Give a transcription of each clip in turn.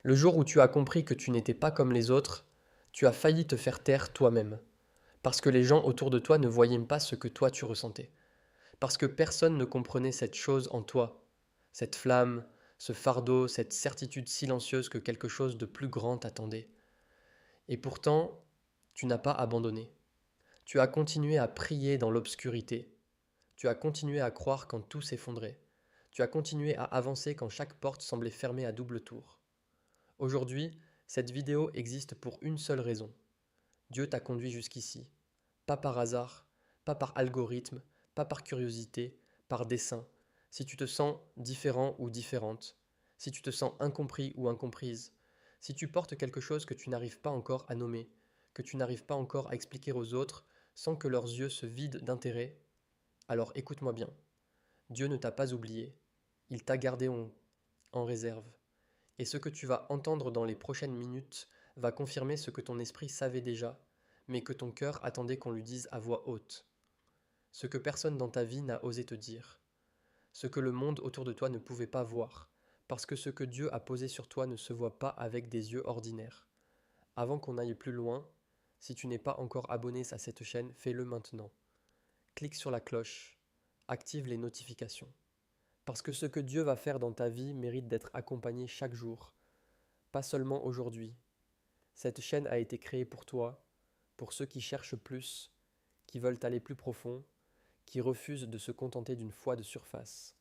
Le jour où tu as compris que tu n'étais pas comme les autres, tu as failli te faire taire toi-même, parce que les gens autour de toi ne voyaient pas ce que toi tu ressentais, parce que personne ne comprenait cette chose en toi, cette flamme, ce fardeau, cette certitude silencieuse que quelque chose de plus grand t'attendait. Et pourtant, tu n'as pas abandonné. Tu as continué à prier dans l'obscurité. Tu as continué à croire quand tout s'effondrait. Tu as continué à avancer quand chaque porte semblait fermée à double tour. Aujourd'hui, cette vidéo existe pour une seule raison. Dieu t'a conduit jusqu'ici. Pas par hasard, pas par algorithme, pas par curiosité, par dessein. Si tu te sens différent ou différente, si tu te sens incompris ou incomprise, si tu portes quelque chose que tu n'arrives pas encore à nommer, que tu n'arrives pas encore à expliquer aux autres sans que leurs yeux se vident d'intérêt, alors écoute-moi bien. Dieu ne t'a pas oublié. Il t'a gardé en réserve. Et ce que tu vas entendre dans les prochaines minutes va confirmer ce que ton esprit savait déjà, mais que ton cœur attendait qu'on lui dise à voix haute. Ce que personne dans ta vie n'a osé te dire. Ce que le monde autour de toi ne pouvait pas voir, parce que ce que Dieu a posé sur toi ne se voit pas avec des yeux ordinaires. Avant qu'on aille plus loin, si tu n'es pas encore abonné à cette chaîne, fais-le maintenant. Clique sur la cloche, active les notifications. Parce que ce que Dieu va faire dans ta vie mérite d'être accompagné chaque jour, pas seulement aujourd'hui. Cette chaîne a été créée pour toi, pour ceux qui cherchent plus, qui veulent aller plus profond, qui refusent de se contenter d'une foi de surface,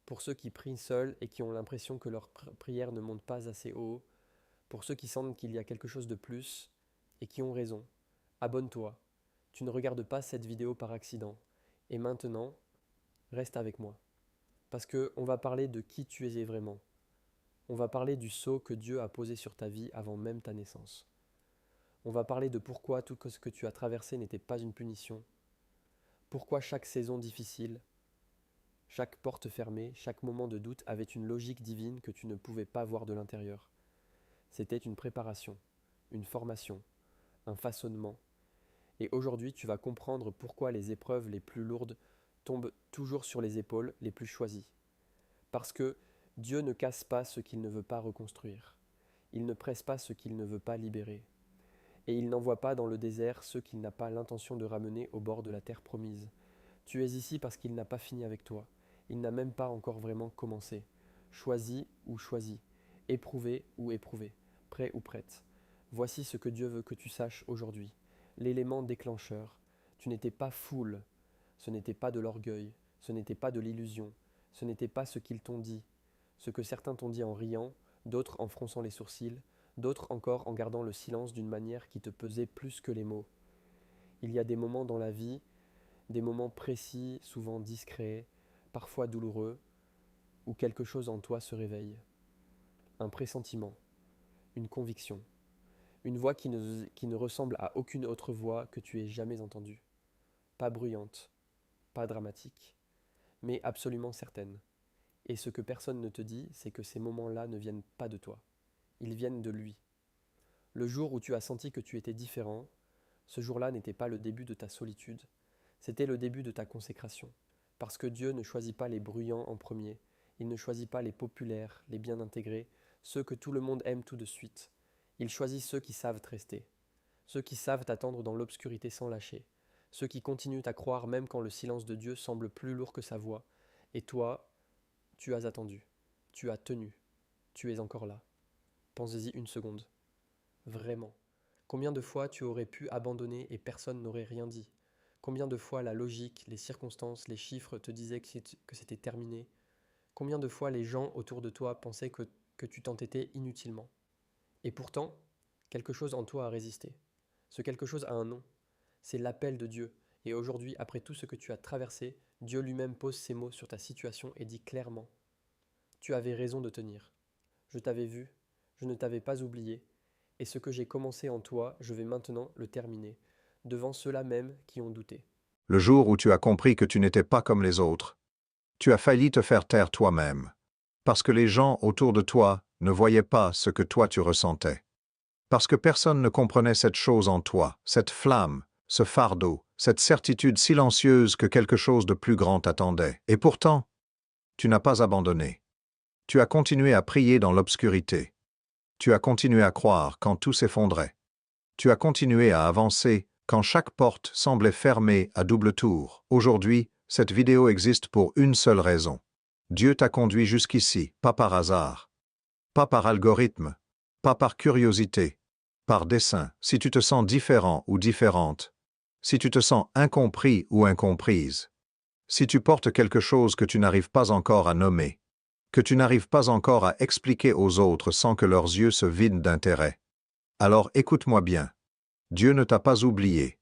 pour ceux qui prient seuls et qui ont l'impression que leur prière ne monte pas assez haut, pour ceux qui sentent qu'il y a quelque chose de plus et qui ont raison. Abonne-toi, tu ne regardes pas cette vidéo par accident. Et maintenant, reste avec moi, parce qu'on va parler de qui tu es vraiment. On va parler du sceau que Dieu a posé sur ta vie avant même ta naissance. On va parler de pourquoi tout ce que tu as traversé n'était pas une punition, pourquoi chaque saison difficile, chaque porte fermée, chaque moment de doute avait une logique divine que tu ne pouvais pas voir de l'intérieur. C'était une préparation, une formation, un façonnement. Et aujourd'hui, tu vas comprendre pourquoi les épreuves les plus lourdes tombent toujours sur les épaules les plus choisies. Parce que Dieu ne casse pas ce qu'il ne veut pas reconstruire. Il ne presse pas ce qu'il ne veut pas libérer. Et il n'envoie pas dans le désert ceux qu'il n'a pas l'intention de ramener au bord de la terre promise. Tu es ici parce qu'il n'a pas fini avec toi. Il n'a même pas encore vraiment commencé. Choisi ou choisi, éprouvé ou éprouvé, prêt ou prête. Voici ce que Dieu veut que tu saches aujourd'hui. L'élément déclencheur. Tu n'étais pas foule. Ce n'était pas de l'orgueil. Ce n'était pas de l'illusion. Ce n'était pas ce qu'ils t'ont dit. Ce que certains t'ont dit en riant, d'autres en fronçant les sourcils, d'autres encore en gardant le silence d'une manière qui te pesait plus que les mots. Il y a des moments dans la vie, des moments précis, souvent discrets, parfois douloureux, où quelque chose en toi se réveille. Un pressentiment, une conviction, une voix qui ne ressemble à aucune autre voix que tu aies jamais entendue. Pas bruyante, pas dramatique, mais absolument certaine. Et ce que personne ne te dit, c'est que ces moments-là ne viennent pas de toi. Ils viennent de lui. Le jour où tu as senti que tu étais différent, ce jour-là n'était pas le début de ta solitude, c'était le début de ta consécration. Parce que Dieu ne choisit pas les bruyants en premier, il ne choisit pas les populaires, les bien intégrés, ceux que tout le monde aime tout de suite. Il choisit ceux qui savent rester, ceux qui savent attendre dans l'obscurité sans lâcher, ceux qui continuent à croire même quand le silence de Dieu semble plus lourd que sa voix. Et toi, tu as attendu, tu as tenu, tu es encore là. Pensez-y une seconde. Vraiment. Combien de fois tu aurais pu abandonner et personne n'aurait rien dit? Combien de fois la logique, les circonstances, les chiffres te disaient que c'était terminé? Combien de fois les gens autour de toi pensaient que tu t'entêtais inutilement? Et pourtant, quelque chose en toi a résisté. Ce quelque chose a un nom. C'est l'appel de Dieu. Et aujourd'hui, après tout ce que tu as traversé, Dieu lui-même pose ses mots sur ta situation et dit clairement: tu avais raison de tenir. Je t'avais vu, je ne t'avais pas oublié, et ce que j'ai commencé en toi, je vais maintenant le terminer, devant ceux-là même qui ont douté. Le jour où tu as compris que tu n'étais pas comme les autres, tu as failli te faire taire toi-même, parce que les gens autour de toi ne voyaient pas ce que toi tu ressentais. Parce que personne ne comprenait cette chose en toi, cette flamme, ce fardeau, cette certitude silencieuse que quelque chose de plus grand t'attendait. Et pourtant, tu n'as pas abandonné. Tu as continué à prier dans l'obscurité. Tu as continué à croire quand tout s'effondrait. Tu as continué à avancer quand chaque porte semblait fermée à double tour. Aujourd'hui, cette vidéo existe pour une seule raison. Dieu t'a conduit jusqu'ici, pas par hasard, pas par algorithme, pas par curiosité, par dessein. Si tu te sens différent ou différente, si tu te sens incompris ou incomprise, si tu portes quelque chose que tu n'arrives pas encore à nommer, que tu n'arrives pas encore à expliquer aux autres sans que leurs yeux se vident d'intérêt, alors écoute-moi bien. Dieu ne t'a pas oublié.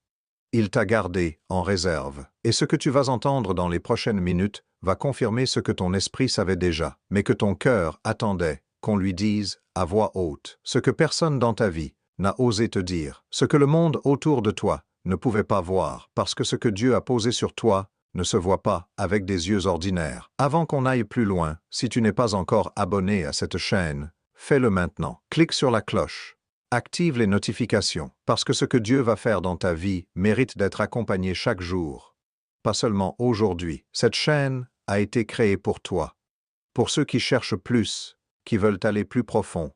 Il t'a gardé en réserve. Et ce que tu vas entendre dans les prochaines minutes va confirmer ce que ton esprit savait déjà, mais que ton cœur attendait qu'on lui dise à voix haute. Ce que personne dans ta vie n'a osé te dire, ce que le monde autour de toi ne pouvait pas voir, parce que ce que Dieu a posé sur toi ne se voit pas avec des yeux ordinaires. Avant qu'on aille plus loin, si tu n'es pas encore abonné à cette chaîne, fais-le maintenant. Clique sur la cloche. Active les notifications, parce que ce que Dieu va faire dans ta vie mérite d'être accompagné chaque jour. Pas seulement aujourd'hui. Cette chaîne a été créée pour toi. Pour ceux qui cherchent plus, qui veulent aller plus profond,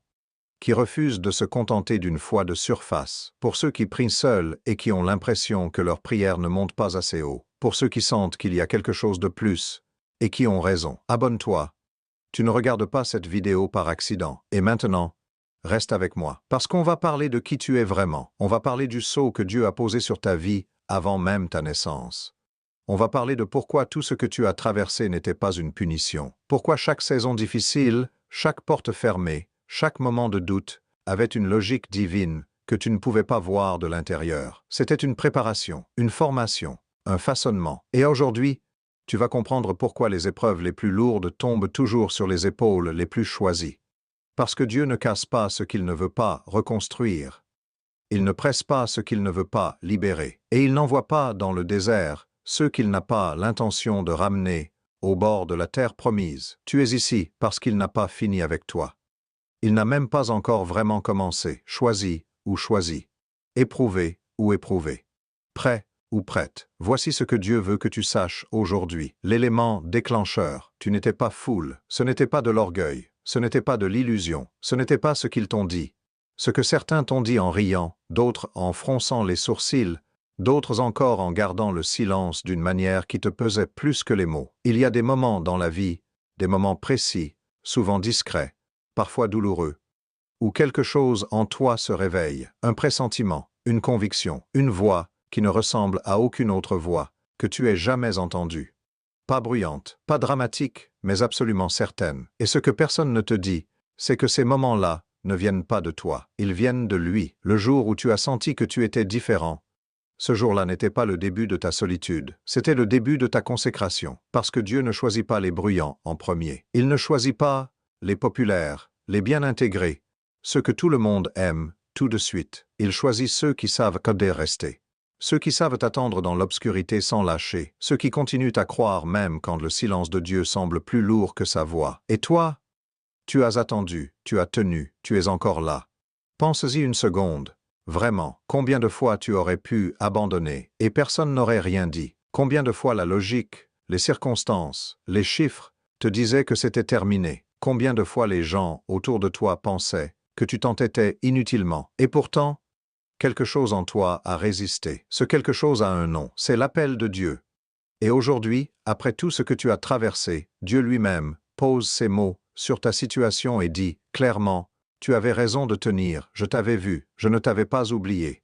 qui refusent de se contenter d'une foi de surface. Pour ceux qui prient seuls et qui ont l'impression que leur prière ne monte pas assez haut. Pour ceux qui sentent qu'il y a quelque chose de plus et qui ont raison. Abonne-toi. Tu ne regardes pas cette vidéo par accident. Et maintenant, reste avec moi, parce qu'on va parler de qui tu es vraiment. On va parler du sceau que Dieu a posé sur ta vie avant même ta naissance. On va parler de pourquoi tout ce que tu as traversé n'était pas une punition. Pourquoi chaque saison difficile, chaque porte fermée, chaque moment de doute avait une logique divine que tu ne pouvais pas voir de l'intérieur. C'était une préparation, une formation, un façonnement. Et aujourd'hui, tu vas comprendre pourquoi les épreuves les plus lourdes tombent toujours sur les épaules les plus choisies. Parce que Dieu ne casse pas ce qu'il ne veut pas reconstruire. Il ne presse pas ce qu'il ne veut pas libérer. Et il n'envoie pas dans le désert ceux qu'il n'a pas l'intention de ramener au bord de la terre promise. Tu es ici parce qu'il n'a pas fini avec toi. Il n'a même pas encore vraiment commencé. Choisi ou choisi. Éprouvé ou éprouvé. Prêt ou prête. Voici ce que Dieu veut que tu saches aujourd'hui. L'élément déclencheur. Tu n'étais pas foule. Ce n'était pas de l'orgueil. Ce n'était pas de l'illusion, ce n'était pas ce qu'ils t'ont dit. Ce que certains t'ont dit en riant, d'autres en fronçant les sourcils, d'autres encore en gardant le silence d'une manière qui te pesait plus que les mots. Il y a des moments dans la vie, des moments précis, souvent discrets, parfois douloureux, où quelque chose en toi se réveille, un pressentiment, une conviction, une voix qui ne ressemble à aucune autre voix que tu aies jamais entendue. Pas bruyante, pas dramatique, mais absolument certaine. Et ce que personne ne te dit, c'est que ces moments-là ne viennent pas de toi, ils viennent de lui. Le jour où tu as senti que tu étais différent, ce jour-là n'était pas le début de ta solitude, c'était le début de ta consécration, parce que Dieu ne choisit pas les bruyants en premier. Il ne choisit pas les populaires, les bien intégrés, ceux que tout le monde aime, tout de suite. Il choisit ceux qui savent qu'est rester. Ceux qui savent attendre dans l'obscurité sans lâcher, ceux qui continuent à croire même quand le silence de Dieu semble plus lourd que sa voix. Et toi, tu as attendu, tu as tenu, tu es encore là. Pense-y une seconde. Vraiment, combien de fois tu aurais pu abandonner et personne n'aurait rien dit? Combien de fois la logique, les circonstances, les chiffres te disaient que c'était terminé? Combien de fois les gens autour de toi pensaient que tu t'entêtais inutilement? Et pourtant, quelque chose en toi a résisté. Ce quelque chose a un nom, c'est l'appel de Dieu. Et aujourd'hui, après tout ce que tu as traversé, Dieu lui-même pose ces mots sur ta situation et dit clairement, tu avais raison de tenir, je t'avais vu, je ne t'avais pas oublié.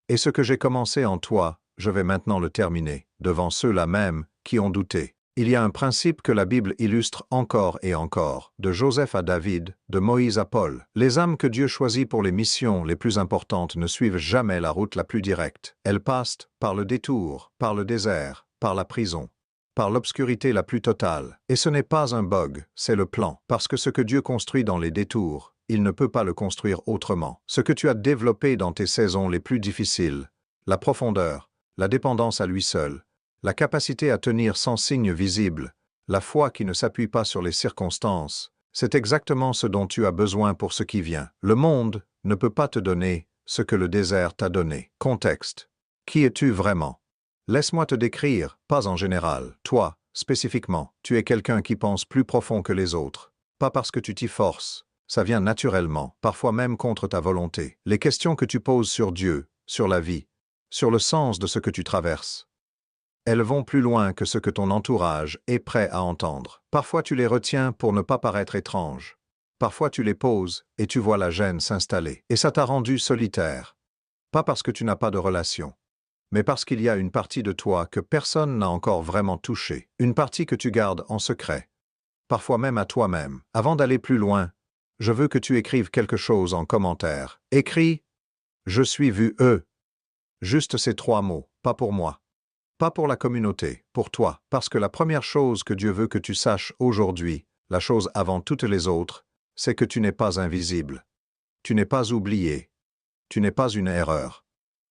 Et ce que j'ai commencé en toi, je vais maintenant le terminer, devant ceux-là même qui ont douté. Il y a un principe que la Bible illustre encore et encore, de Joseph à David, de Moïse à Paul. Les âmes que Dieu choisit pour les missions les plus importantes ne suivent jamais la route la plus directe. Elles passent par le détour, par le désert, par la prison, par l'obscurité la plus totale. Et ce n'est pas un bug, c'est le plan. Parce que ce que Dieu construit dans les détours, il ne peut pas le construire autrement. Ce que tu as développé dans tes saisons les plus difficiles, la profondeur, la dépendance à lui seul, la capacité à tenir sans signe visible, la foi qui ne s'appuie pas sur les circonstances, c'est exactement ce dont tu as besoin pour ce qui vient. Le monde ne peut pas te donner ce que le désert t'a donné. Contexte. Qui es-tu vraiment? Laisse-moi te décrire, pas en général. Toi, spécifiquement, tu es quelqu'un qui pense plus profond que les autres. Pas parce que tu t'y forces, ça vient naturellement, parfois même contre ta volonté. Les questions que tu poses sur Dieu, sur la vie, sur le sens de ce que tu traverses, elles vont plus loin que ce que ton entourage est prêt à entendre. Parfois tu les retiens pour ne pas paraître étrange. Parfois tu les poses et tu vois la gêne s'installer. Et ça t'a rendu solitaire. Pas parce que tu n'as pas de relation, mais parce qu'il y a une partie de toi que personne n'a encore vraiment touchée. Une partie que tu gardes en secret, parfois même à toi-même. Avant d'aller plus loin, je veux que tu écrives quelque chose en commentaire. Écris « Je suis vu eux ». Juste ces 3 mots, pas pour moi. Pas pour la communauté, pour toi, parce que la première chose que Dieu veut que tu saches aujourd'hui, la chose avant toutes les autres, c'est que tu n'es pas invisible. Tu n'es pas oublié. Tu n'es pas une erreur.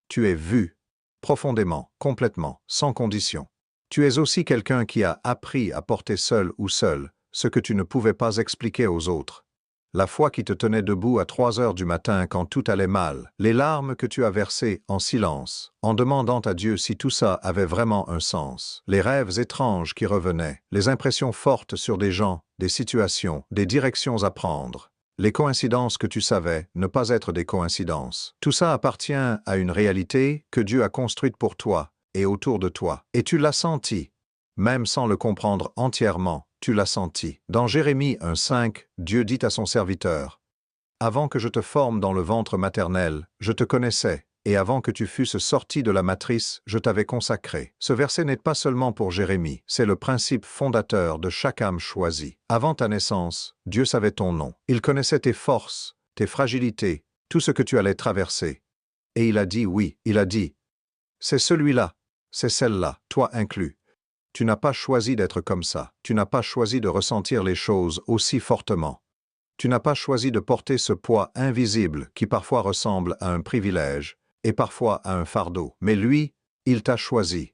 Tu es vu, profondément, complètement, sans condition. Tu es aussi quelqu'un qui a appris à porter seul ou seul ce que tu ne pouvais pas expliquer aux autres. La foi qui te tenait debout à 3 heures du matin quand tout allait mal, les larmes que tu as versées en silence, en demandant à Dieu si tout ça avait vraiment un sens, les rêves étranges qui revenaient, les impressions fortes sur des gens, des situations, des directions à prendre, les coïncidences que tu savais ne pas être des coïncidences. Tout ça appartient à une réalité que Dieu a construite pour toi et autour de toi. Et tu l'as senti, même sans le comprendre entièrement. Tu l'as senti. Dans Jérémie 1,5, Dieu dit à son serviteur, « Avant que je te forme dans le ventre maternel, je te connaissais, et avant que tu fusses sorti de la matrice, je t'avais consacré. » Ce verset n'est pas seulement pour Jérémie, c'est le principe fondateur de chaque âme choisie. Avant ta naissance, Dieu savait ton nom. Il connaissait tes forces, tes fragilités, tout ce que tu allais traverser. Et il a dit oui, il a dit, « C'est celui-là, c'est celle-là, toi inclus. » Tu n'as pas choisi d'être comme ça. Tu n'as pas choisi de ressentir les choses aussi fortement. Tu n'as pas choisi de porter ce poids invisible qui parfois ressemble à un privilège et parfois à un fardeau. Mais lui, il t'a choisi.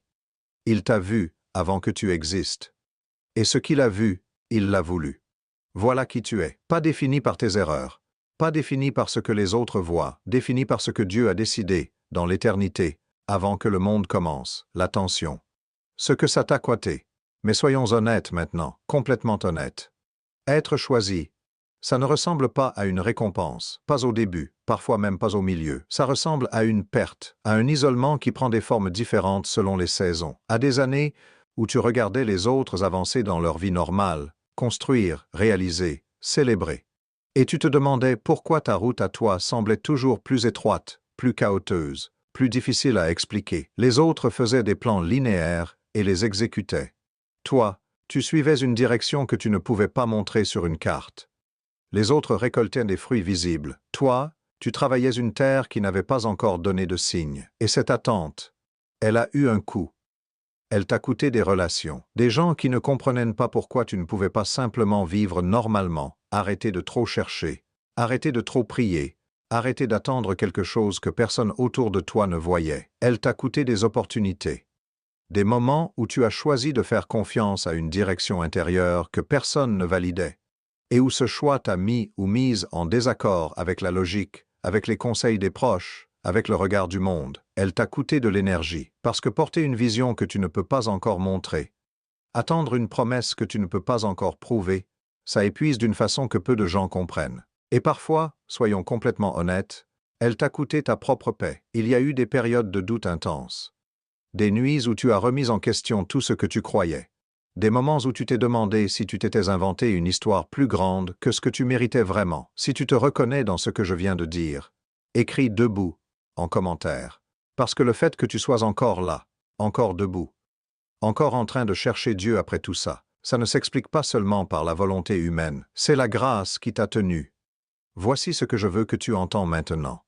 Il t'a vu avant que tu existes. Et ce qu'il a vu, il l'a voulu. Voilà qui tu es. Pas défini par tes erreurs. Pas défini par ce que les autres voient. Défini par ce que Dieu a décidé, dans l'éternité, avant que le monde commence. L'attention. Ce que ça t'a coûté. Mais soyons honnêtes maintenant, complètement honnêtes. Être choisi, ça ne ressemble pas à une récompense, pas au début, parfois même pas au milieu. Ça ressemble à une perte, à un isolement qui prend des formes différentes selon les saisons, à des années où tu regardais les autres avancer dans leur vie normale, construire, réaliser, célébrer. Et tu te demandais pourquoi ta route à toi semblait toujours plus étroite, plus chaoteuse, plus difficile à expliquer. Les autres faisaient des plans linéaires et les exécutait. Toi, tu suivais une direction que tu ne pouvais pas montrer sur une carte. Les autres récoltaient des fruits visibles. Toi, tu travaillais une terre qui n'avait pas encore donné de signe. Et cette attente, elle a eu un coût. Elle t'a coûté des relations, des gens qui ne comprenaient pas pourquoi tu ne pouvais pas simplement vivre normalement, arrêter de trop chercher, arrêter de trop prier, arrêter d'attendre quelque chose que personne autour de toi ne voyait. Elle t'a coûté des opportunités. Des moments où tu as choisi de faire confiance à une direction intérieure que personne ne validait, et où ce choix t'a mis ou mise en désaccord avec la logique, avec les conseils des proches, avec le regard du monde. Elle t'a coûté de l'énergie, parce que porter une vision que tu ne peux pas encore montrer, attendre une promesse que tu ne peux pas encore prouver, ça épuise d'une façon que peu de gens comprennent. Et parfois, soyons complètement honnêtes, elle t'a coûté ta propre paix. Il y a eu des périodes de doute intenses. Des nuits où tu as remis en question tout ce que tu croyais. Des moments où tu t'es demandé si tu t'étais inventé une histoire plus grande que ce que tu méritais vraiment. Si tu te reconnais dans ce que je viens de dire, écris debout, en commentaire. Parce que le fait que tu sois encore là, encore debout, encore en train de chercher Dieu après tout ça, ça ne s'explique pas seulement par la volonté humaine. C'est la grâce qui t'a tenu. Voici ce que je veux que tu entends maintenant.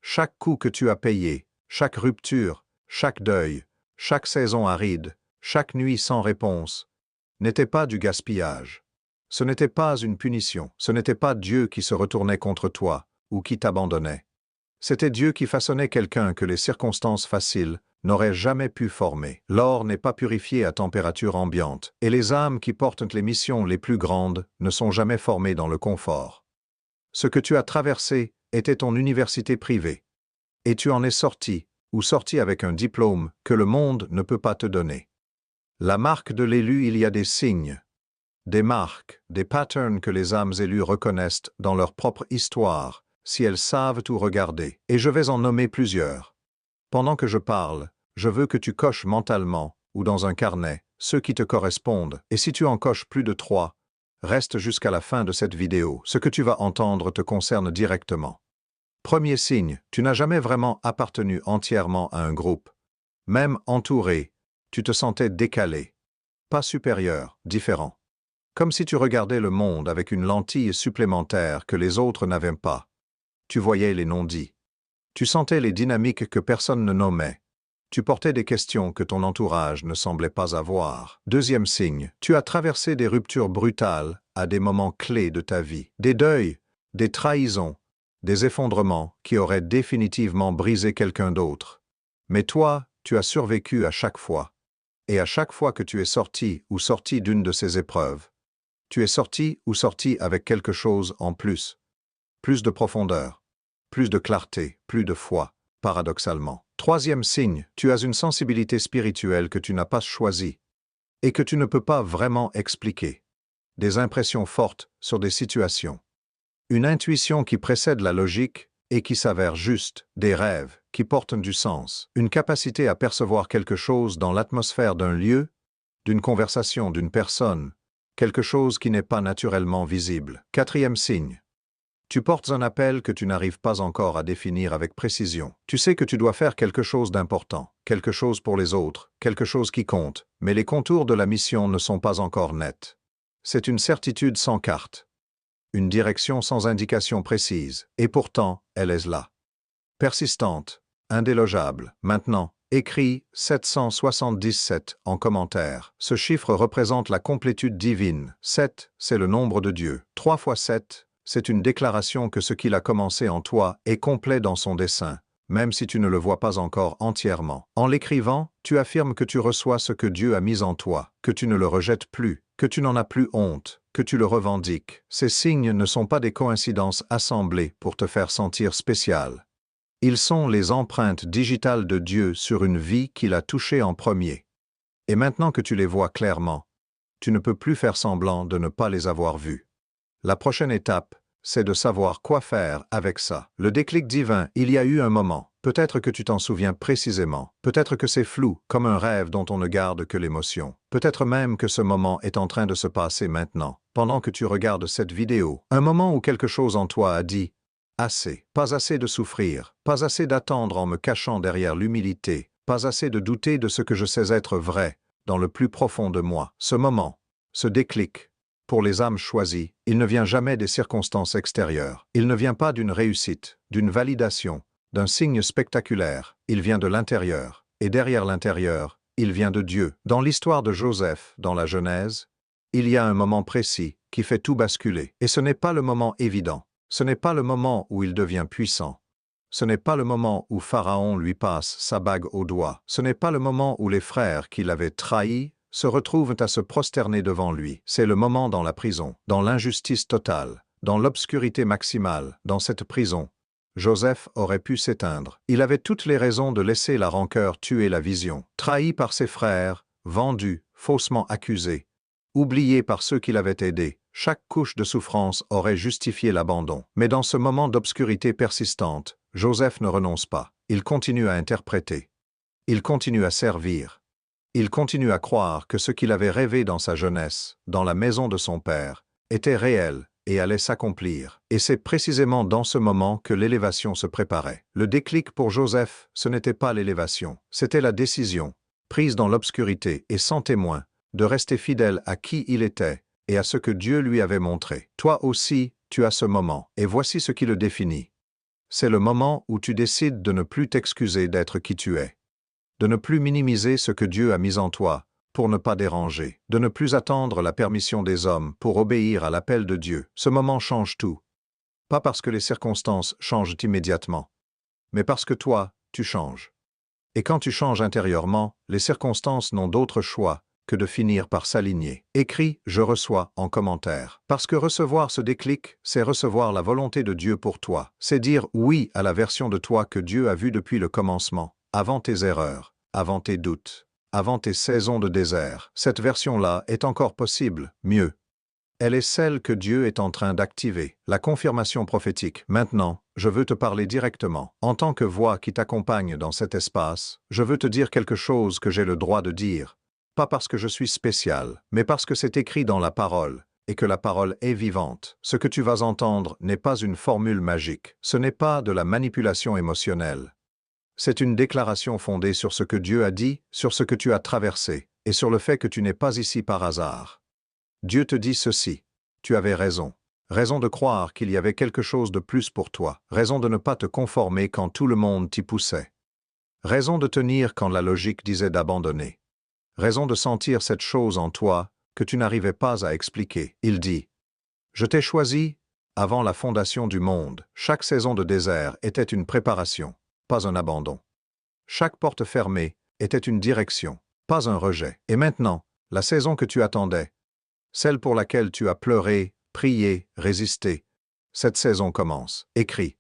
Chaque coup que tu as payé, chaque rupture, chaque deuil, chaque saison aride, chaque nuit sans réponse, n'était pas du gaspillage. Ce n'était pas une punition, ce n'était pas Dieu qui se retournait contre toi ou qui t'abandonnait. C'était Dieu qui façonnait quelqu'un que les circonstances faciles n'auraient jamais pu former. L'or n'est pas purifié à température ambiante, et les âmes qui portent les missions les plus grandes ne sont jamais formées dans le confort. Ce que tu as traversé était ton université privée, et tu en es sorti, ou sorti avec un diplôme que le monde ne peut pas te donner. La marque de l'élu, il y a des signes. des marques, des patterns que les âmes élues reconnaissent dans leur propre histoire, si elles savent tout regarder. Et je vais en nommer plusieurs. Pendant que je parle, je veux que tu coches mentalement, ou dans un carnet, ceux qui te correspondent, et si tu en coches plus de 3, reste jusqu'à la fin de cette vidéo. Ce que tu vas entendre te concerne directement. Premier signe, tu n'as jamais vraiment appartenu entièrement à un groupe. Même entouré, tu te sentais décalé. Pas supérieur, différent. Comme si tu regardais le monde avec une lentille supplémentaire que les autres n'avaient pas. Tu voyais les non-dits. Tu sentais les dynamiques que personne ne nommait. Tu portais des questions que ton entourage ne semblait pas avoir. Deuxième signe, tu as traversé des ruptures brutales à des moments clés de ta vie. Des deuils, des trahisons, des effondrements qui auraient définitivement brisé quelqu'un d'autre. Mais toi, tu as survécu à chaque fois. Et à chaque fois que tu es sorti ou sorti d'une de ces épreuves, tu es sorti ou sorti avec quelque chose en plus. Plus de profondeur, plus de clarté, plus de foi, paradoxalement. Troisième signe, tu as une sensibilité spirituelle que tu n'as pas choisie et que tu ne peux pas vraiment expliquer. Des impressions fortes sur des situations. Une intuition qui précède la logique et qui s'avère juste, des rêves qui portent du sens, une capacité à percevoir quelque chose dans l'atmosphère d'un lieu, d'une conversation, d'une personne, quelque chose qui n'est pas naturellement visible. Quatrième signe. Tu portes un appel que tu n'arrives pas encore à définir avec précision. Tu sais que tu dois faire quelque chose d'important, quelque chose pour les autres, quelque chose qui compte, mais les contours de la mission ne sont pas encore nets. C'est une certitude sans carte, une direction sans indication précise, et pourtant, elle est là. Persistante, indélogeable. Maintenant, écris 777 en commentaire. Ce chiffre représente la complétude divine. 7, c'est le nombre de Dieu. 3 fois 7, c'est une déclaration que ce qu'il a commencé en toi est complet dans son dessein, même si tu ne le vois pas encore entièrement. En l'écrivant, tu affirmes que tu reçois ce que Dieu a mis en toi, que tu ne le rejettes plus, que tu n'en as plus honte, que tu le revendiques. Ces signes ne sont pas des coïncidences assemblées pour te faire sentir spécial. Ils sont les empreintes digitales de Dieu sur une vie qu'il a touchée en premier. Et maintenant que tu les vois clairement, tu ne peux plus faire semblant de ne pas les avoir vus. La prochaine étape, c'est de savoir quoi faire avec ça. Le déclic divin, il y a eu un moment. Peut-être que tu t'en souviens précisément. Peut-être que c'est flou, comme un rêve dont on ne garde que l'émotion. Peut-être même que ce moment est en train de se passer maintenant, pendant que tu regardes cette vidéo. Un moment où quelque chose en toi a dit « Assez ». Pas assez de souffrir, pas assez d'attendre en me cachant derrière l'humilité, pas assez de douter de ce que je sais être vrai, dans le plus profond de moi. Ce moment, ce déclic, pour les âmes choisies, il ne vient jamais des circonstances extérieures. Il ne vient pas d'une réussite, d'une validation, d'un signe spectaculaire. Il vient de l'intérieur. Et derrière l'intérieur, il vient de Dieu. Dans l'histoire de Joseph, dans la Genèse, il y a un moment précis qui fait tout basculer. Et ce n'est pas le moment évident. Ce n'est pas le moment où il devient puissant. Ce n'est pas le moment où Pharaon lui passe sa bague au doigt. Ce n'est pas le moment où les frères qui l'avaient trahi se retrouvent à se prosterner devant lui. C'est le moment dans la prison, dans l'injustice totale, dans l'obscurité maximale, dans cette prison. Joseph aurait pu s'éteindre. Il avait toutes les raisons de laisser la rancœur tuer la vision. Trahi par ses frères, vendu, faussement accusé, oublié par ceux qui l'avaient aidé, chaque couche de souffrance aurait justifié l'abandon. Mais dans ce moment d'obscurité persistante, Joseph ne renonce pas. Il continue à interpréter. Il continue à servir. Il continue à croire que ce qu'il avait rêvé dans sa jeunesse, dans la maison de son père, était réel et allait s'accomplir. Et c'est précisément dans ce moment que l'élévation se préparait. Le déclic pour Joseph, ce n'était pas l'élévation, c'était la décision, prise dans l'obscurité et sans témoin, de rester fidèle à qui il était et à ce que Dieu lui avait montré. Toi aussi, tu as ce moment, et voici ce qui le définit. C'est le moment où tu décides de ne plus t'excuser d'être qui tu es, de ne plus minimiser ce que Dieu a mis en toi, pour ne pas déranger, de ne plus attendre la permission des hommes pour obéir à l'appel de Dieu. Ce moment change tout. Pas parce que les circonstances changent immédiatement, mais parce que toi, tu changes. Et quand tu changes intérieurement, les circonstances n'ont d'autre choix que de finir par s'aligner. Écris « Je reçois » en commentaire. Parce que recevoir ce déclic, c'est recevoir la volonté de Dieu pour toi. C'est dire oui à la version de toi que Dieu a vue depuis le commencement, avant tes erreurs, avant tes doutes, avant tes saisons de désert. Cette version-là est encore possible, mieux. Elle est celle que Dieu est en train d'activer, la confirmation prophétique. Maintenant, je veux te parler directement. En tant que voix qui t'accompagne dans cet espace, je veux te dire quelque chose que j'ai le droit de dire. Pas parce que je suis spécial, mais parce que c'est écrit dans la parole, et que la parole est vivante. Ce que tu vas entendre n'est pas une formule magique. Ce n'est pas de la manipulation émotionnelle. C'est une déclaration fondée sur ce que Dieu a dit, sur ce que tu as traversé, et sur le fait que tu n'es pas ici par hasard. Dieu te dit ceci. Tu avais raison. Raison de croire qu'il y avait quelque chose de plus pour toi. Raison de ne pas te conformer quand tout le monde t'y poussait. Raison de tenir quand la logique disait d'abandonner. Raison de sentir cette chose en toi que tu n'arrivais pas à expliquer. Il dit, « Je t'ai choisi avant la fondation du monde. Chaque saison de désert était une préparation, pas un abandon. Chaque porte fermée était une direction, pas un rejet. Et maintenant, la saison que tu attendais, celle pour laquelle tu as pleuré, prié, résisté, cette saison commence. Écris.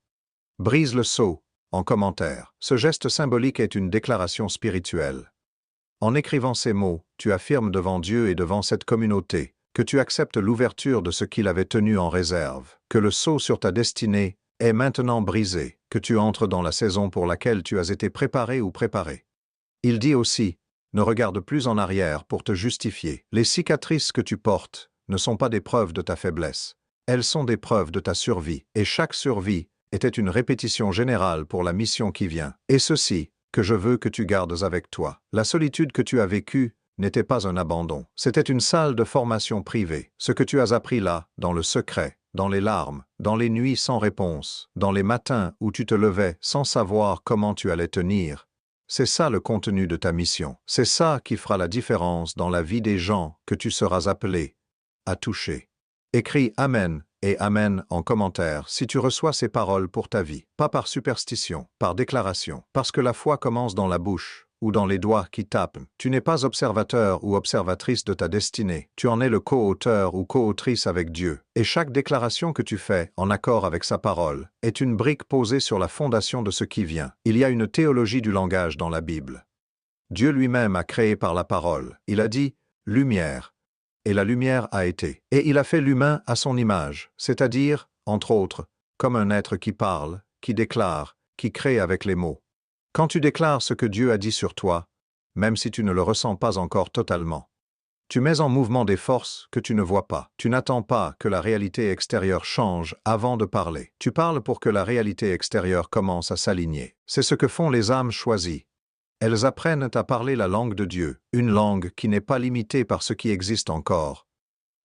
Brise le sceau, en commentaire. Ce geste symbolique est une déclaration spirituelle. En écrivant ces mots, tu affirmes devant Dieu et devant cette communauté que tu acceptes l'ouverture de ce qu'il avait tenu en réserve, que le sceau sur ta destinée est maintenant brisé, que tu entres dans la saison pour laquelle tu as été préparé ou préparé. Il dit aussi, ne regarde plus en arrière pour te justifier. Les cicatrices que tu portes ne sont pas des preuves de ta faiblesse. Elles sont des preuves de ta survie. Et chaque survie était une répétition générale pour la mission qui vient. Et ceci, que je veux que tu gardes avec toi. La solitude que tu as vécue n'était pas un abandon. C'était une salle de formation privée. Ce que tu as appris là, dans le secret, dans les larmes, dans les nuits sans réponse, dans les matins où tu te levais sans savoir comment tu allais tenir, c'est ça le contenu de ta mission. C'est ça qui fera la différence dans la vie des gens que tu seras appelé à toucher. Écris Amen et Amen en commentaire si tu reçois ces paroles pour ta vie. Pas par superstition, par déclaration. Parce que la foi commence dans la bouche ou dans les doigts qui tapent. Tu n'es pas observateur ou observatrice de ta destinée. Tu en es le co-auteur ou co-autrice avec Dieu. Et chaque déclaration que tu fais, en accord avec sa parole, est une brique posée sur la fondation de ce qui vient. Il y a une théologie du langage dans la Bible. Dieu lui-même a créé par la parole. Il a dit « lumière ». Et la lumière a été. Et il a fait l'humain à son image, c'est-à-dire, entre autres, comme un être qui parle, qui déclare, qui crée avec les mots. Quand tu déclares ce que Dieu a dit sur toi, même si tu ne le ressens pas encore totalement, tu mets en mouvement des forces que tu ne vois pas. Tu n'attends pas que la réalité extérieure change avant de parler. Tu parles pour que la réalité extérieure commence à s'aligner. C'est ce que font les âmes choisies. Elles apprennent à parler la langue de Dieu, une langue qui n'est pas limitée par ce qui existe encore,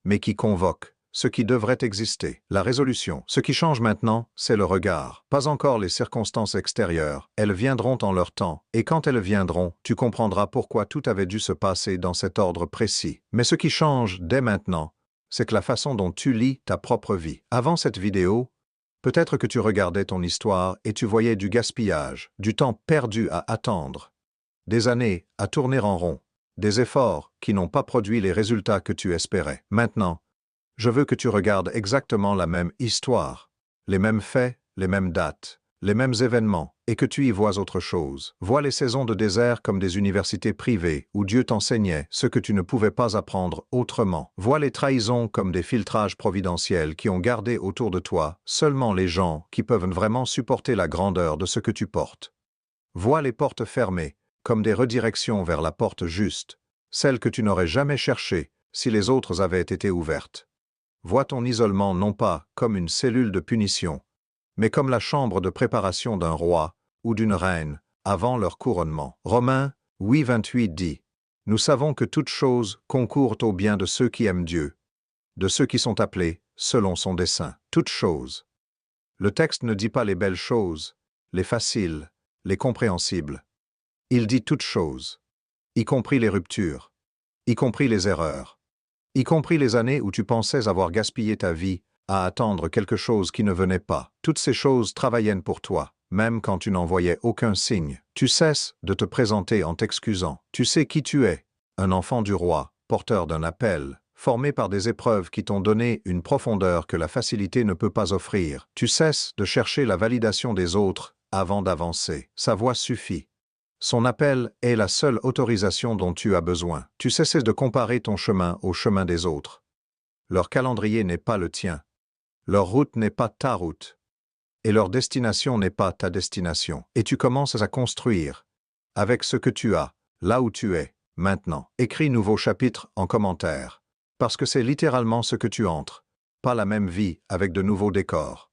mais qui convoque ce qui devrait exister. La résolution. Ce qui change maintenant, c'est le regard. Pas encore les circonstances extérieures. Elles viendront en leur temps, et quand elles viendront, tu comprendras pourquoi tout avait dû se passer dans cet ordre précis. Mais ce qui change dès maintenant, c'est que la façon dont tu lis ta propre vie. Avant cette vidéo, peut-être que tu regardais ton histoire et tu voyais du gaspillage, du temps perdu à attendre, des années à tourner en rond, des efforts qui n'ont pas produit les résultats que tu espérais. Maintenant, je veux que tu regardes exactement la même histoire, les mêmes faits, les mêmes dates, les mêmes événements, et que tu y vois autre chose. Vois les saisons de désert comme des universités privées où Dieu t'enseignait ce que tu ne pouvais pas apprendre autrement. Vois les trahisons comme des filtrages providentiels qui ont gardé autour de toi seulement les gens qui peuvent vraiment supporter la grandeur de ce que tu portes. Vois les portes fermées comme des redirections vers la porte juste, celle que tu n'aurais jamais cherchée si les autres avaient été ouvertes. Vois ton isolement non pas comme une cellule de punition, mais comme la chambre de préparation d'un roi ou d'une reine avant leur couronnement. Romains 8:28 dit « Nous savons que toutes choses concourent au bien de ceux qui aiment Dieu, de ceux qui sont appelés selon son dessein. » Toutes choses. Le texte ne dit pas les belles choses, les faciles, les compréhensibles. Il dit toutes choses, y compris les ruptures, y compris les erreurs, y compris les années où tu pensais avoir gaspillé ta vie à attendre quelque chose qui ne venait pas. Toutes ces choses travaillaient pour toi, même quand tu n'en voyais aucun signe. Tu cesses de te présenter en t'excusant. Tu sais qui tu es, un enfant du roi, porteur d'un appel, formé par des épreuves qui t'ont donné une profondeur que la facilité ne peut pas offrir. Tu cesses de chercher la validation des autres avant d'avancer. Sa voix suffit. Son appel est la seule autorisation dont tu as besoin. Tu cesses de comparer ton chemin au chemin des autres. Leur calendrier n'est pas le tien. Leur route n'est pas ta route. Et leur destination n'est pas ta destination. Et tu commences à construire, avec ce que tu as, là où tu es, maintenant. Écris nouveau chapitre en commentaire. Parce que c'est littéralement ce que tu entres. Pas la même vie avec de nouveaux décors.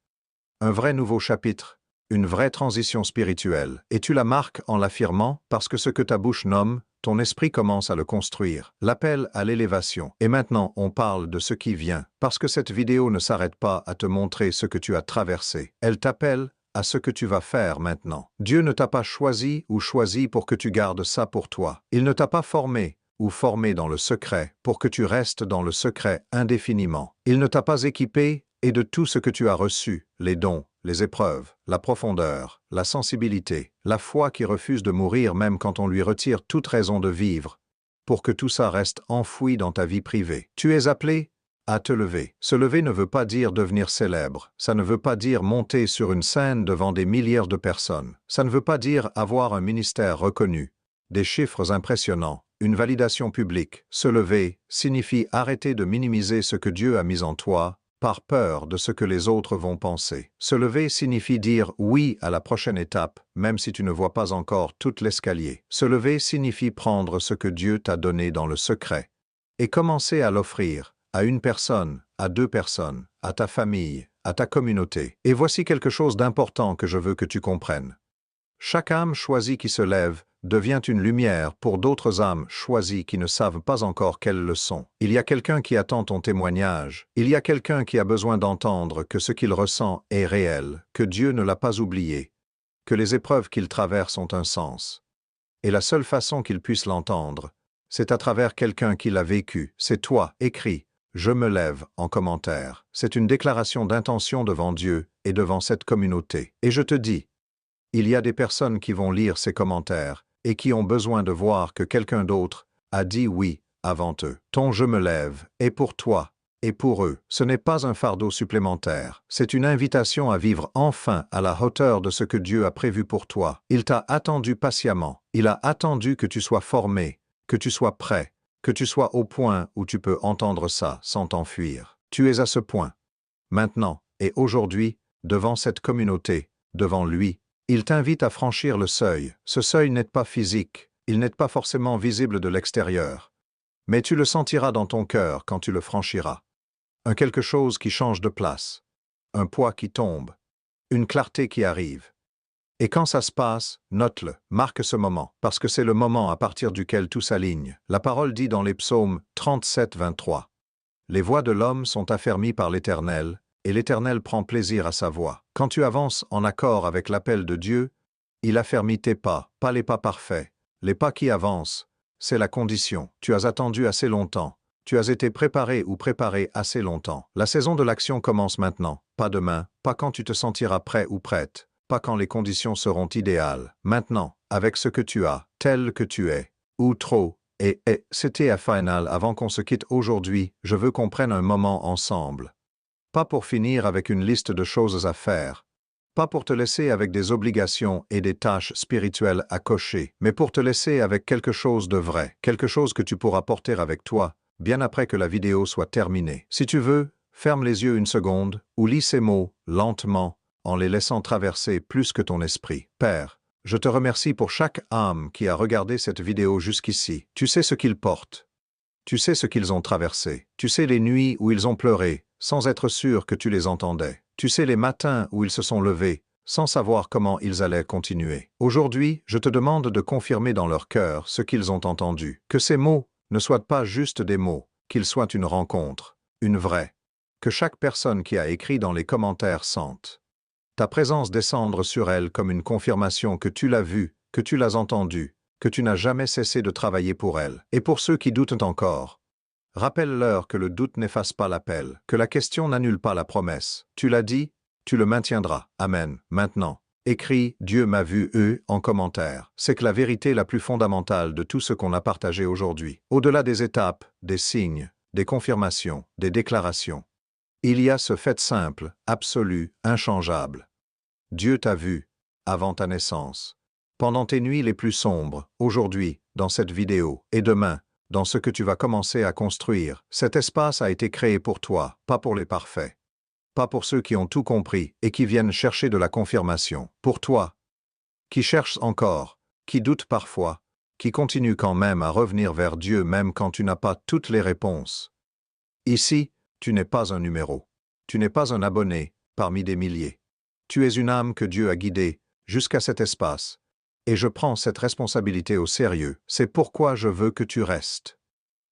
Un vrai nouveau chapitre, une vraie transition spirituelle. Et tu la marques en l'affirmant parce que ce que ta bouche nomme, ton esprit commence à le construire. L'appel à l'élévation. Et maintenant, on parle de ce qui vient. Parce que cette vidéo ne s'arrête pas à te montrer ce que tu as traversé. Elle t'appelle à ce que tu vas faire maintenant. Dieu ne t'a pas choisi ou choisi pour que tu gardes ça pour toi. Il ne t'a pas formé ou formé dans le secret pour que tu restes dans le secret indéfiniment. Il ne t'a pas équipé et de tout ce que tu as reçu, les dons, les épreuves, la profondeur, la sensibilité, la foi qui refuse de mourir même quand on lui retire toute raison de vivre, pour que tout ça reste enfoui dans ta vie privée. Tu es appelé à te lever. Se lever ne veut pas dire devenir célèbre, ça ne veut pas dire monter sur une scène devant des milliers de personnes, ça ne veut pas dire avoir un ministère reconnu, des chiffres impressionnants, une validation publique. Se lever signifie arrêter de minimiser ce que Dieu a mis en toi, par peur de ce que les autres vont penser. Se lever signifie dire oui à la prochaine étape, même si tu ne vois pas encore tout l'escalier. Se lever signifie prendre ce que Dieu t'a donné dans le secret et commencer à l'offrir à une personne, à 2 personnes, à ta famille, à ta communauté. Et voici quelque chose d'important que je veux que tu comprennes. Chaque âme choisie qui se lève devient une lumière pour d'autres âmes choisies qui ne savent pas encore qu'elles le sont. Il y a quelqu'un qui attend ton témoignage. Il y a quelqu'un qui a besoin d'entendre que ce qu'il ressent est réel, que Dieu ne l'a pas oublié, que les épreuves qu'il traverse ont un sens. Et la seule façon qu'il puisse l'entendre, c'est à travers quelqu'un qui l'a vécu. C'est toi, écris « Je me lève » en commentaire. C'est une déclaration d'intention devant Dieu et devant cette communauté. Et je te dis, il y a des personnes qui vont lire ces commentaires et qui ont besoin de voir que quelqu'un d'autre a dit oui avant eux. Ton « je me lève » est pour toi et pour eux. Ce n'est pas un fardeau supplémentaire. C'est une invitation à vivre enfin à la hauteur de ce que Dieu a prévu pour toi. Il t'a attendu patiemment. Il a attendu que tu sois formé, que tu sois prêt, que tu sois au point où tu peux entendre ça sans t'enfuir. Tu es à ce point. Maintenant et aujourd'hui, devant cette communauté, devant lui, il t'invite à franchir le seuil. Ce seuil n'est pas physique, il n'est pas forcément visible de l'extérieur. Mais tu le sentiras dans ton cœur quand tu le franchiras. Un quelque chose qui change de place, un poids qui tombe, une clarté qui arrive. Et quand ça se passe, note-le, marque ce moment, parce que c'est le moment à partir duquel tout s'aligne. La parole dit dans les psaumes 37, 23. Les voies de l'homme sont affermies par l'Éternel, et l'Éternel prend plaisir à sa voix. Quand tu avances en accord avec l'appel de Dieu, il affermit tes pas, pas les pas parfaits. Les pas qui avancent, c'est la condition. Tu as attendu assez longtemps. Tu as été préparé ou préparé assez longtemps. La saison de l'action commence maintenant, pas demain, pas quand tu te sentiras prêt ou prête, pas quand les conditions seront idéales. Maintenant, avec ce que tu as, tel que tu es, ou trop, et c'était à final avant qu'on se quitte aujourd'hui, je veux qu'on prenne un moment ensemble. Pas pour finir avec une liste de choses à faire, pas pour te laisser avec des obligations et des tâches spirituelles à cocher, mais pour te laisser avec quelque chose de vrai, quelque chose que tu pourras porter avec toi, bien après que la vidéo soit terminée. Si tu veux, ferme les yeux une seconde, ou lis ces mots, lentement, en les laissant traverser plus que ton esprit. Père, je te remercie pour chaque âme qui a regardé cette vidéo jusqu'ici. Tu sais ce qu'ils portent. Tu sais ce qu'ils ont traversé. Tu sais les nuits où ils ont pleuré, sans être sûr que tu les entendais. Tu sais les matins où ils se sont levés, sans savoir comment ils allaient continuer. Aujourd'hui, je te demande de confirmer dans leur cœur ce qu'ils ont entendu. Que ces mots ne soient pas juste des mots, qu'ils soient une rencontre, une vraie. Que chaque personne qui a écrit dans les commentaires sente ta présence descendre sur elle comme une confirmation que tu l'as vue, que tu l'as entendue, que tu n'as jamais cessé de travailler pour elle. Et pour ceux qui doutent encore, rappelle-leur que le doute n'efface pas l'appel, que la question n'annule pas la promesse. Tu l'as dit, tu le maintiendras. Amen. Maintenant, écris « Dieu m'a vu » en commentaire. C'est que la vérité la plus fondamentale de tout ce qu'on a partagé aujourd'hui. Au-delà des étapes, des signes, des confirmations, des déclarations, il y a ce fait simple, absolu, inchangeable. Dieu t'a vu, avant ta naissance, pendant tes nuits les plus sombres, aujourd'hui, dans cette vidéo, et demain, dans ce que tu vas commencer à construire. Cet espace a été créé pour toi, pas pour les parfaits. Pas pour ceux qui ont tout compris et qui viennent chercher de la confirmation. Pour toi, qui cherches encore, qui doute parfois, qui continue quand même à revenir vers Dieu même quand tu n'as pas toutes les réponses. Ici, tu n'es pas un numéro. Tu n'es pas un abonné parmi des milliers. Tu es une âme que Dieu a guidée jusqu'à cet espace. Et je prends cette responsabilité au sérieux. C'est pourquoi je veux que tu restes.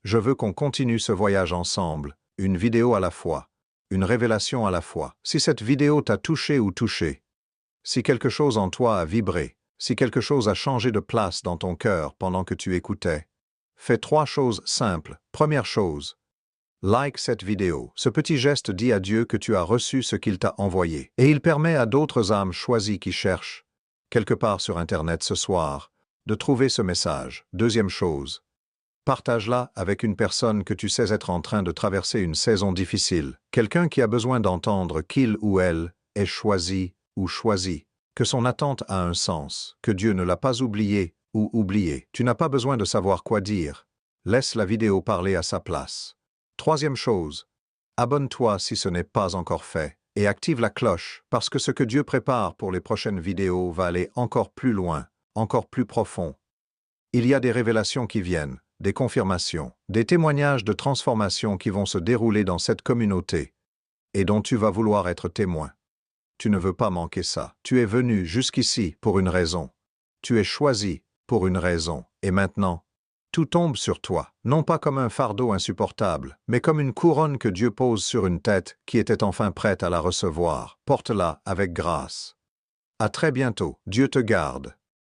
Je veux qu'on continue ce voyage ensemble, une vidéo à la fois, une révélation à la fois. Si cette vidéo t'a touché ou touché, si quelque chose en toi a vibré, si quelque chose a changé de place dans ton cœur pendant que tu écoutais, fais 3 choses simples. Première chose, like cette vidéo. Ce petit geste dit à Dieu que tu as reçu ce qu'il t'a envoyé. Et il permet à d'autres âmes choisies qui cherchent, quelque part sur Internet ce soir, de trouver ce message. Deuxième chose, partage-la avec une personne que tu sais être en train de traverser une saison difficile. Quelqu'un qui a besoin d'entendre qu'il ou elle est choisi ou choisi, que son attente a un sens, que Dieu ne l'a pas oublié ou oublié. Tu n'as pas besoin de savoir quoi dire. Laisse la vidéo parler à sa place. Troisième chose, abonne-toi si ce n'est pas encore fait et active la cloche parce que ce que Dieu prépare pour les prochaines vidéos va aller encore plus loin, encore plus profond. Il y a des révélations qui viennent, des confirmations, des témoignages de transformation qui vont se dérouler dans cette communauté et dont tu vas vouloir être témoin. Tu ne veux pas manquer ça. Tu es venu jusqu'ici pour une raison. Tu es choisi pour une raison. Et maintenant, tout tombe sur toi, non pas comme un fardeau insupportable, mais comme une couronne que Dieu pose sur une tête qui était enfin prête à la recevoir. Porte-la avec grâce. À très bientôt. Dieu te garde.